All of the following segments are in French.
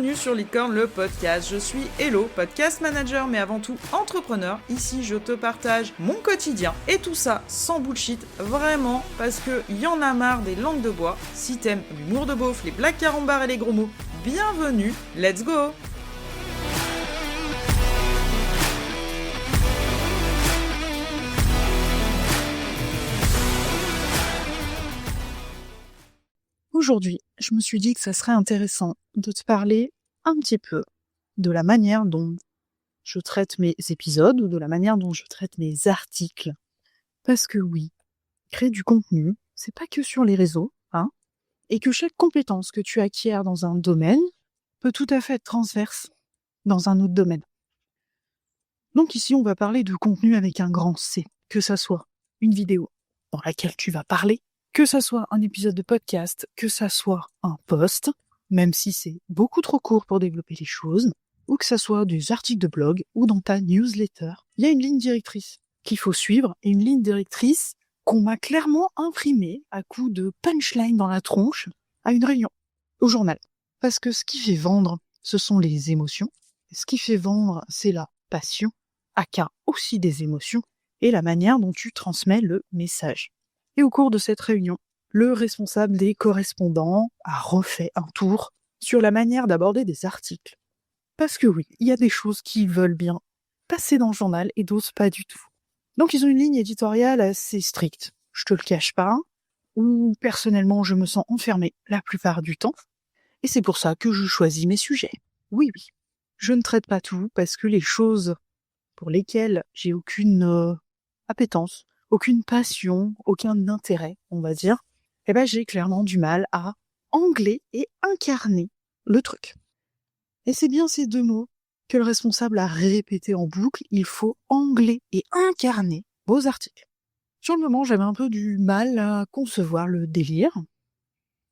bienvenue sur Licorne le podcast. Je suis Hello, podcast manager, mais avant tout entrepreneur. Ici, je te partage mon quotidien et tout ça sans bullshit, vraiment, parce que y en a marre des langues de bois. Si t'aimes l'humour de beauf, les blagues carambars et les gros mots, bienvenue, let's go! Aujourd'hui, je me suis dit que ça serait intéressant de te parler un petit peu de la manière dont je traite mes épisodes ou de la manière dont je traite mes articles. Parce que oui, créer du contenu, c'est pas que sur les réseaux, hein, et que chaque compétence que tu acquiers dans un domaine peut tout à fait être transverse dans un autre domaine. Donc ici, on va parler de contenu avec un grand C, que ça soit une vidéo dans laquelle tu vas parler, que ça soit un épisode de podcast, que ça soit un post, même si c'est beaucoup trop court pour développer les choses, ou que ça soit des articles de blog ou dans ta newsletter, il y a une ligne directrice qu'il faut suivre, et une ligne directrice qu'on m'a clairement imprimée à coup de punchline dans la tronche à une réunion, au journal. Parce que ce qui fait vendre, ce sont les émotions, et ce qui fait vendre, c'est la passion, aka aussi des émotions, et la manière dont tu transmets le message. Et au cours de cette réunion, le responsable des correspondants a refait un tour sur la manière d'aborder des articles. Parce que oui, il y a des choses qui veulent bien passer dans le journal et d'autres pas du tout. Donc ils ont une ligne éditoriale assez stricte, je te le cache pas, où personnellement je me sens enfermée la plupart du temps, et c'est pour ça que je choisis mes sujets. Oui, je ne traite pas tout parce que les choses pour lesquelles j'ai aucune appétence, aucune passion, aucun intérêt, on va dire, j'ai clairement du mal à angler et incarner le truc. Et c'est bien ces deux mots que le responsable a répété en boucle, il faut angler et incarner vos articles. Sur le moment, j'avais un peu du mal à concevoir le délire,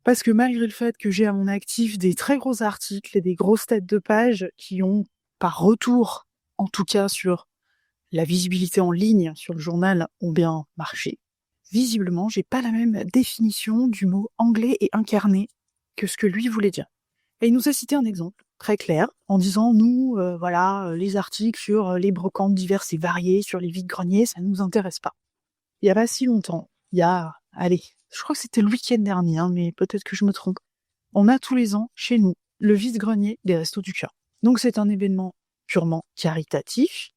parce que malgré le fait que j'ai à mon actif des très gros articles et des grosses têtes de page qui ont, par retour, en tout cas sur la visibilité en ligne sur le journal, ont bien marché. Visiblement, j'ai pas la même définition du mot anglais et incarné que ce que lui voulait dire. Et il nous a cité un exemple très clair en disant nous, les articles sur les brocantes diverses et variées, sur les vides-greniers, ça nous intéresse pas. Il y a pas si longtemps, je crois que c'était le week-end dernier, mais peut-être que je me trompe. On a tous les ans, chez nous, le vide-grenier des Restos du Cœur. Donc c'est un événement purement caritatif.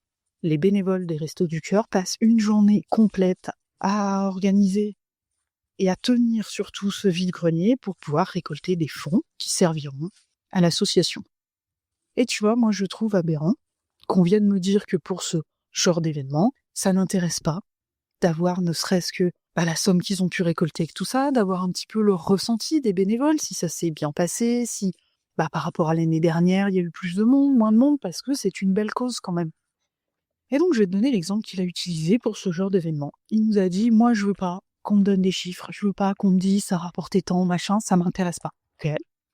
Les bénévoles des Restos du Cœur passent une journée complète à organiser et à tenir surtout ce vide-grenier pour pouvoir récolter des fonds qui serviront à l'association. Et tu vois, moi je trouve aberrant qu'on vienne me dire que pour ce genre d'événement, ça n'intéresse pas d'avoir ne serait-ce que la somme qu'ils ont pu récolter avec tout ça, d'avoir un petit peu le ressenti des bénévoles, si ça s'est bien passé, si par rapport à l'année dernière, il y a eu plus de monde, moins de monde, parce que c'est une belle cause quand même. Et donc, je vais te donner l'exemple qu'il a utilisé pour ce genre d'événement. Il nous a dit, moi, je veux pas qu'on me donne des chiffres, je veux pas qu'on me dise ça rapportait tant, machin, ça m'intéresse pas. Ok,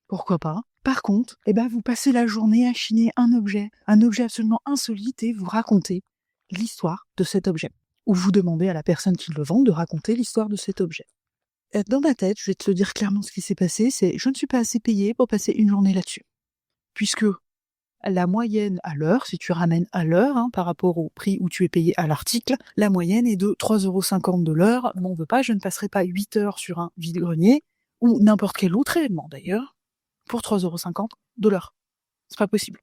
pourquoi pas. Par contre, vous passez la journée à chiner un objet absolument insolite et vous racontez l'histoire de cet objet. Ou vous demandez à la personne qui le vend de raconter l'histoire de cet objet. Et dans ma tête, je vais te le dire clairement ce qui s'est passé, c'est je ne suis pas assez payée pour passer une journée là-dessus. Puisque la moyenne à l'heure, si tu ramènes à l'heure, par rapport au prix où tu es payé à l'article, la moyenne est de 3,50 € de l'heure. M'en veux pas, je ne passerai pas 8 heures sur un vide-grenier, ou n'importe quel autre événement d'ailleurs, pour 3,50 € de l'heure. C'est pas possible.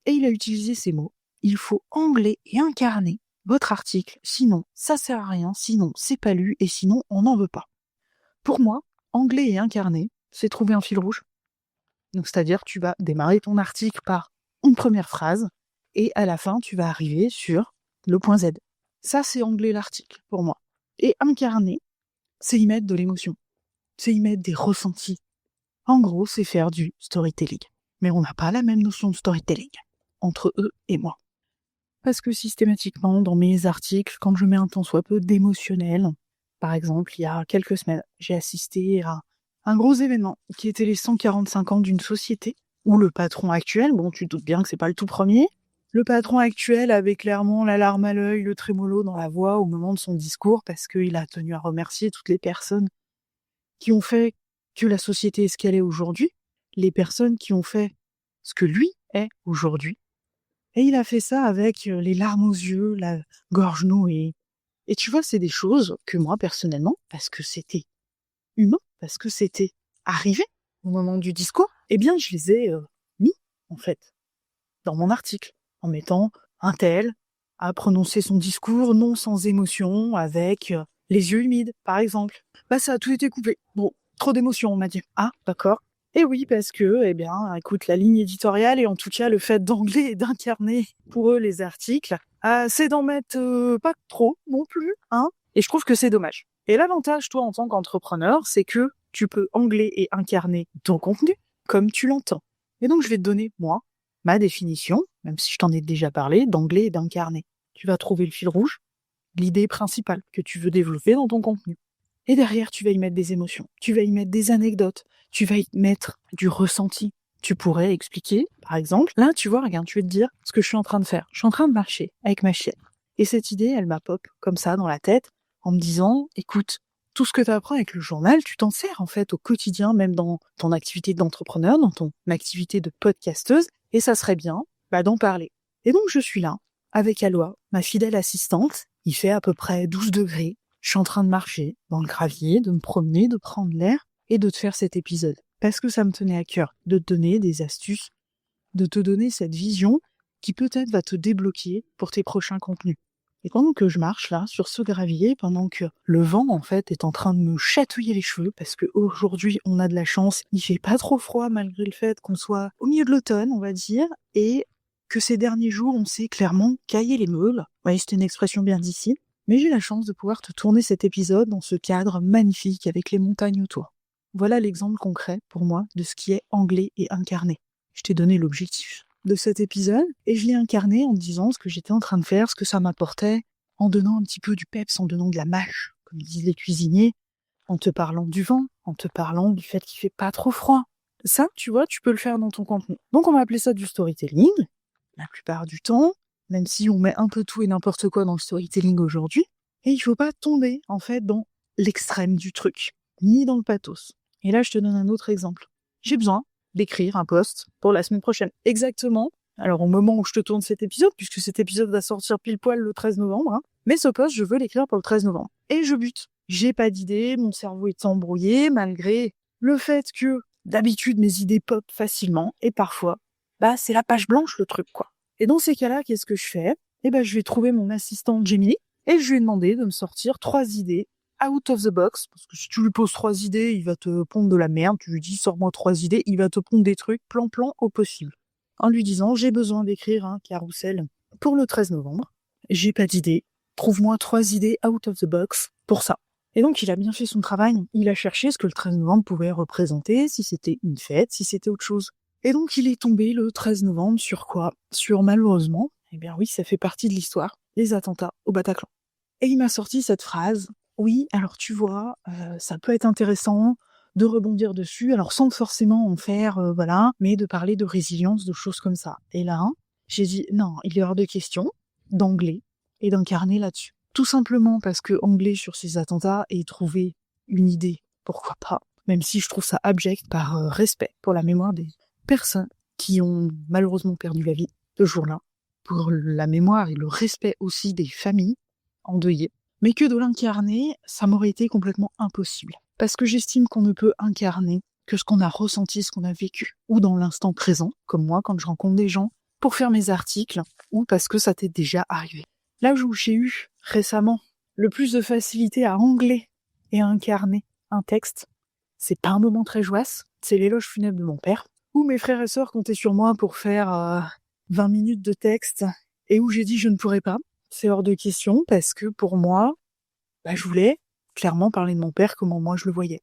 Et il a utilisé ces mots. Il faut angler et incarner votre article, sinon ça sert à rien, sinon c'est pas lu, et sinon on n'en veut pas. Pour moi, angler et incarner, c'est trouver un fil rouge. Donc c'est-à-dire tu vas démarrer ton article par une première phrase, et à la fin, tu vas arriver sur le point Z. Ça, c'est angler l'article, pour moi. Et incarner, c'est y mettre de l'émotion. C'est y mettre des ressentis. En gros, c'est faire du storytelling. Mais on n'a pas la même notion de storytelling entre eux et moi. Parce que systématiquement, dans mes articles, quand je mets un tant soit peu d'émotionnel, par exemple, il y a quelques semaines, j'ai assisté à un gros événement qui était les 145 ans d'une société où le patron actuel, tu te doutes bien que c'est pas le tout premier, le patron actuel avait clairement la larme à l'œil, le trémolo dans la voix au moment de son discours parce qu'il a tenu à remercier toutes les personnes qui ont fait que la société est ce qu'elle est aujourd'hui, les personnes qui ont fait ce que lui est aujourd'hui. Et il a fait ça avec les larmes aux yeux, la gorge nouée. Et tu vois, c'est des choses que moi, personnellement, parce que c'était humain, parce que c'était arrivé au moment du discours, eh bien, je les ai mis, en fait, dans mon article, en mettant un tel à prononcer son discours non sans émotion, avec les yeux humides, par exemple. Bah, ça a tout été coupé. Bon, trop d'émotion, on m'a dit. Ah, d'accord. Et oui, parce que, eh bien, écoute, la ligne éditoriale, et en tout cas le fait d'angler et d'incarner pour eux les articles, c'est d'en mettre pas trop non plus, hein. Et je trouve que c'est dommage. Et l'avantage, toi, en tant qu'entrepreneur, c'est que tu peux angler et incarner ton contenu comme tu l'entends. Et donc, je vais te donner, moi, ma définition, même si je t'en ai déjà parlé, d'angler et d'incarner. Tu vas trouver le fil rouge, l'idée principale que tu veux développer dans ton contenu. Et derrière, tu vas y mettre des émotions, tu vas y mettre des anecdotes, tu vas y mettre du ressenti. Tu pourrais expliquer, par exemple, là, tu vois, regarde, je vais te dire ce que je suis en train de faire. Je suis en train de marcher avec ma chienne. Et cette idée, elle m'a pop comme ça dans la tête, en me disant, écoute, tout ce que tu apprends avec le journal, tu t'en sers en fait au quotidien, même dans ton activité d'entrepreneur, dans ton activité de podcasteuse, et ça serait bien d'en parler. Et donc je suis là, avec Aloha, ma fidèle assistante, il fait à peu près 12 degrés, je suis en train de marcher dans le gravier, de me promener, de prendre l'air, et de te faire cet épisode. Parce que ça me tenait à cœur de te donner des astuces, de te donner cette vision qui peut-être va te débloquer pour tes prochains contenus. Et pendant que je marche là, sur ce gravier, pendant que le vent, en fait, est en train de me chatouiller les cheveux, parce qu'aujourd'hui, on a de la chance, il fait pas trop froid, malgré le fait qu'on soit au milieu de l'automne, on va dire, et que ces derniers jours, on s'est clairement caillé les meules. Ouais, c'était une expression bien d'ici. Mais j'ai la chance de pouvoir te tourner cet épisode dans ce cadre magnifique avec les montagnes autour. Voilà l'exemple concret, pour moi, de ce qui est anglais et incarné. Je t'ai donné l'objectif de cet épisode, et je l'ai incarné en disant ce que j'étais en train de faire, ce que ça m'apportait, en donnant un petit peu du peps, en donnant de la mâche, comme disent les cuisiniers, en te parlant du vent, en te parlant du fait qu'il fait pas trop froid. Ça, tu vois, tu peux le faire dans ton contenu. Donc on va appeler ça du storytelling, la plupart du temps, même si on met un peu tout et n'importe quoi dans le storytelling aujourd'hui, et il faut pas tomber, en fait, dans l'extrême du truc, ni dans le pathos. Et là, je te donne un autre exemple. J'ai besoin d'écrire un post pour la semaine prochaine. Exactement. Alors, au moment où je te tourne cet épisode, puisque cet épisode va sortir pile poil le 13 novembre, hein, mais ce post, je veux l'écrire pour le 13 novembre. Et je bute. J'ai pas d'idée, mon cerveau est embrouillé, malgré le fait que, d'habitude, mes idées pop facilement, et parfois, c'est la page blanche, le truc, quoi. Et dans ces cas-là, qu'est-ce que je fais? Je vais trouver mon assistante Gemini, et je lui ai demandé de me sortir 3 idées out of the box, parce que si tu lui poses 3 idées, il va te pondre de la merde, tu lui dis sors-moi 3 idées, il va te pondre des trucs plan au possible. En lui disant j'ai besoin d'écrire un carrousel pour le 13 novembre, j'ai pas d'idée, trouve-moi 3 idées out of the box pour ça. Et donc il a bien fait son travail, il a cherché ce que le 13 novembre pouvait représenter, si c'était une fête, si c'était autre chose. Et donc il est tombé le 13 novembre sur quoi? Sur malheureusement, oui, ça fait partie de l'histoire, les attentats au Bataclan. Et il m'a sorti cette phrase. Oui, alors tu vois, ça peut être intéressant de rebondir dessus, alors sans forcément en faire, mais de parler de résilience, de choses comme ça. Et là, j'ai dit, non, il est hors de question d'angler et d'incarner là-dessus. Tout simplement parce que angler sur ces attentats et trouver une idée, pourquoi pas, même si je trouve ça abject par respect pour la mémoire des personnes qui ont malheureusement perdu la vie ce jour-là, pour la mémoire et le respect aussi des familles endeuillées. Mais que de l'incarner, ça m'aurait été complètement impossible. Parce que j'estime qu'on ne peut incarner que ce qu'on a ressenti, ce qu'on a vécu, ou dans l'instant présent, comme moi quand je rencontre des gens, pour faire mes articles, ou parce que ça t'est déjà arrivé. Là où j'ai eu récemment le plus de facilité à angler et à incarner un texte, c'est pas un moment très joyeux, c'est l'éloge funèbre de mon père, où mes frères et sœurs comptaient sur moi pour faire 20 minutes de texte, et où j'ai dit je ne pourrais pas. C'est hors de question parce que pour moi, je voulais clairement parler de mon père comment moi je le voyais.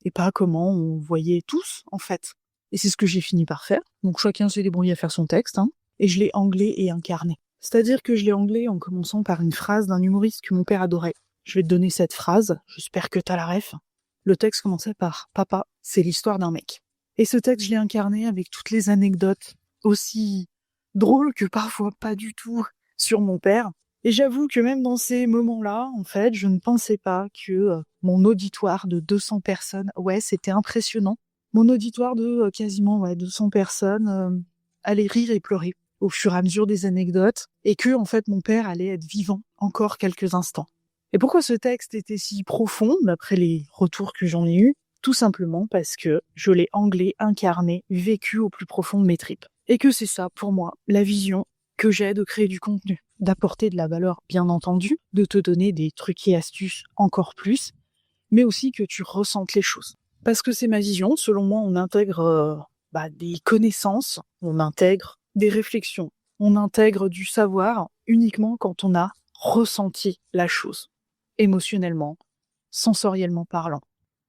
Et pas comment on voyait tous, en fait. Et c'est ce que j'ai fini par faire. Donc chacun s'est débrouillé à faire son texte, et je l'ai anglais et incarné. C'est-à-dire que je l'ai anglais en commençant par une phrase d'un humoriste que mon père adorait. Je vais te donner cette phrase, j'espère que t'as la ref. Le texte commençait par « Papa, c'est l'histoire d'un mec ». Et ce texte, je l'ai incarné avec toutes les anecdotes, aussi drôles que parfois pas du tout, sur mon père. Et j'avoue que même dans ces moments-là, en fait, je ne pensais pas que mon auditoire de 200 personnes, c'était impressionnant. mon auditoire de quasiment 200 personnes allait rire et pleurer au fur et à mesure des anecdotes, et que, en fait, mon père allait être vivant encore quelques instants. Et pourquoi ce texte était si profond, d'après les retours que j'en ai eus? Tout simplement parce que je l'ai anglais, incarné, vécu au plus profond de mes tripes. Et que c'est ça, pour moi, la vision que j'ai de créer du contenu, d'apporter de la valeur, bien entendu, de te donner des trucs et astuces encore plus, mais aussi que tu ressentes les choses. Parce que c'est ma vision, selon moi, on intègre des connaissances, on intègre des réflexions, on intègre du savoir uniquement quand on a ressenti la chose, émotionnellement, sensoriellement parlant.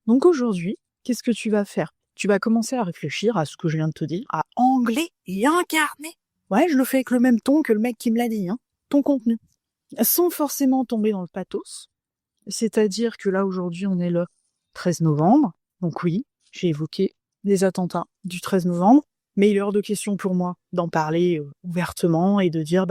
Donc aujourd'hui, qu'est-ce que tu vas faire? Tu vas commencer à réfléchir à ce que je viens de te dire, à angler et incarner. Ouais, je le fais avec le même ton que le mec qui me l'a dit, ton contenu. Sans forcément tomber dans le pathos. C'est-à-dire que là, aujourd'hui, on est le 13 novembre. Donc oui, j'ai évoqué les attentats du 13 novembre. Mais il est hors de question pour moi d'en parler ouvertement et de dire,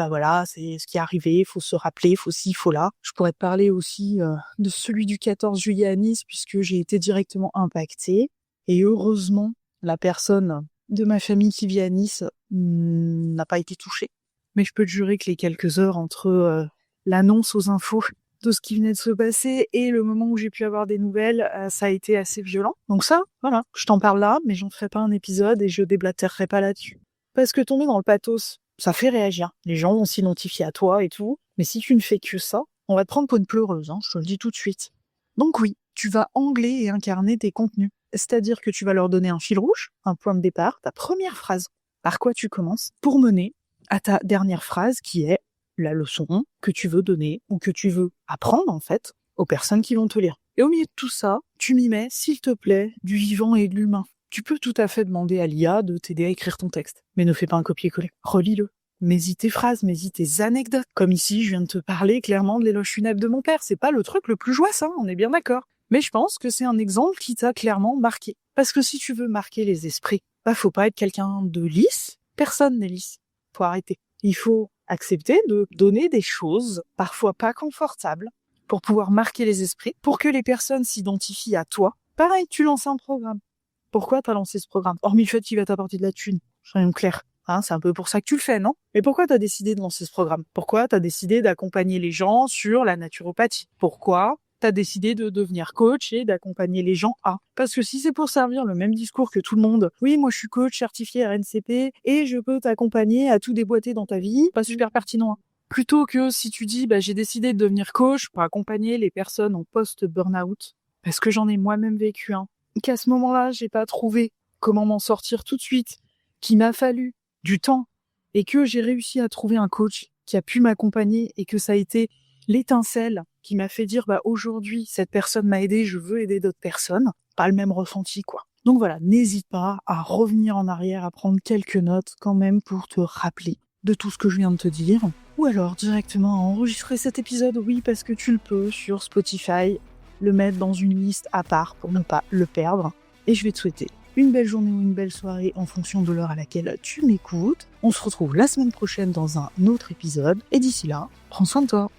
c'est ce qui est arrivé, il faut se rappeler, il faut ci, il faut là. Je pourrais te parler aussi de celui du 14 juillet à Nice, puisque j'ai été directement impactée. Et heureusement, la personne de ma famille qui vit à Nice n'a pas été touchée. Mais je peux te jurer que les quelques heures entre l'annonce aux infos de ce qui venait de se passer et le moment où j'ai pu avoir des nouvelles, ça a été assez violent. Donc ça, voilà, je t'en parle là, mais j'en ferai pas un épisode et je déblatérerai pas là-dessus. Parce que tomber dans le pathos, ça fait réagir. Les gens vont s'identifier à toi et tout. Mais si tu ne fais que ça, on va te prendre pour une pleureuse, je te le dis tout de suite. Donc oui, tu vas angler et incarner tes contenus. C'est-à-dire que tu vas leur donner un fil rouge, un point de départ, ta première phrase, par quoi tu commences, pour mener à ta dernière phrase qui est la leçon que tu veux donner ou que tu veux apprendre, en fait, aux personnes qui vont te lire. Et au milieu de tout ça, tu m'y mets, s'il te plaît, du vivant et de l'humain. Tu peux tout à fait demander à l'IA de t'aider à écrire ton texte. Mais ne fais pas un copier-coller. Relis-le. Mets-y tes phrases, mets-y tes anecdotes. Comme ici, je viens de te parler clairement de l'éloge funèbre de mon père. C'est pas le truc le plus joyeux, on est bien d'accord. Mais je pense que c'est un exemple qui t'a clairement marqué. Parce que si tu veux marquer les esprits, faut pas être quelqu'un de lisse. Personne n'est lisse. Faut arrêter. Il faut accepter de donner des choses, parfois pas confortables, pour pouvoir marquer les esprits, pour que les personnes s'identifient à toi. Pareil, tu lances un programme. Pourquoi t'as lancé ce programme? Hormis le fait qu'il va t'apporter de la thune. Soyons clairs. C'est un peu pour ça que tu le fais, non? Mais pourquoi t'as décidé de lancer ce programme? Pourquoi t'as décidé d'accompagner les gens sur la naturopathie? Pourquoi t'as décidé de devenir coach et d'accompagner les gens à? Parce que si c'est pour servir le même discours que tout le monde, oui, moi je suis coach certifié RNCP et je peux t'accompagner à tout déboîter dans ta vie, pas super pertinent. Plutôt que si tu dis, j'ai décidé de devenir coach pour accompagner les personnes en post-burnout, parce que j'en ai moi-même vécu qu'à ce moment-là, j'ai pas trouvé comment m'en sortir tout de suite, qu'il m'a fallu du temps et que j'ai réussi à trouver un coach qui a pu m'accompagner et que ça a été l'étincelle qui m'a fait dire aujourd'hui cette personne m'a aidé, je veux aider d'autres personnes, pas le même ressenti quoi. Donc voilà, n'hésite pas à revenir en arrière, à prendre quelques notes quand même pour te rappeler de tout ce que je viens de te dire, ou alors directement à enregistrer cet épisode, oui parce que tu le peux sur Spotify, le mettre dans une liste à part pour ne pas le perdre, et je vais te souhaiter une belle journée ou une belle soirée en fonction de l'heure à laquelle tu m'écoutes. On se retrouve la semaine prochaine dans un autre épisode, et d'ici là, prends soin de toi.